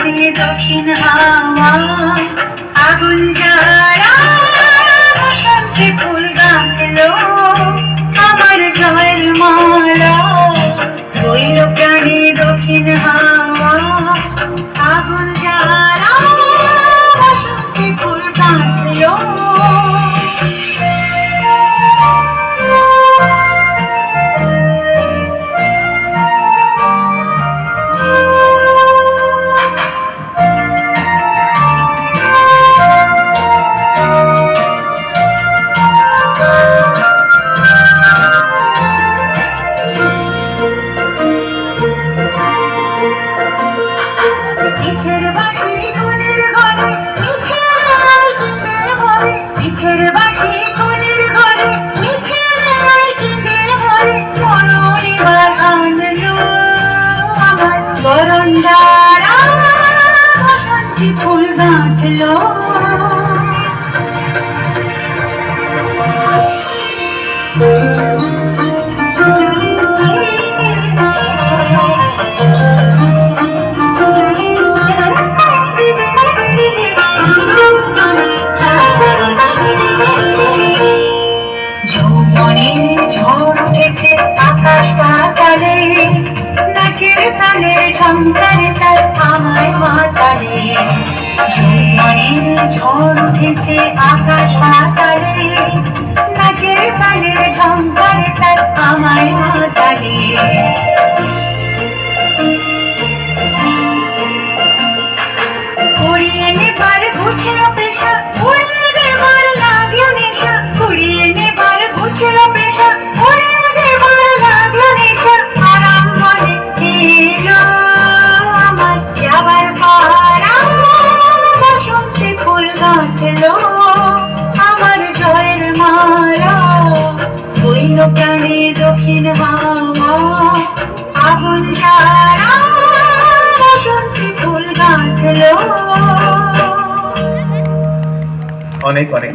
প্রাণে দক্ষিণ হাওয়া আগুন জ্বালা বসন্তে ফুল গাঁথলো আমার জয়ের মালা বইল প্রাণে দক্ষিণ হাওয়া আগুন জ্বালা বসন্তে ফুল গাঁথলো পিছের বাঁশি কুলের ঘরে পিছের বাঁশি কুলের ঘরে মরণ এবার আনলো আমার বরণডারা বসন্তি ফুল গাঁথলো আকাশ পাতালে নাচের তালে সংসারে তার আমায় মাতালে যৌবনের ঝড় উঠেছে আকাশ পাতালে নাচের তালে সংসারে তার আমায় মাতালে কুড়িয়ে নেবার গুছল পেশা উড়িয়ে দেবার লাগলো নেশা কুড়িয়ে নেবার গুছল পেশা আমার জয়ের মালা বইল প্রাণে দক্ষিণ হাওয়া আগুন জ্বালা বসন্তি ফুল গাঁথলো। অনেক অনেক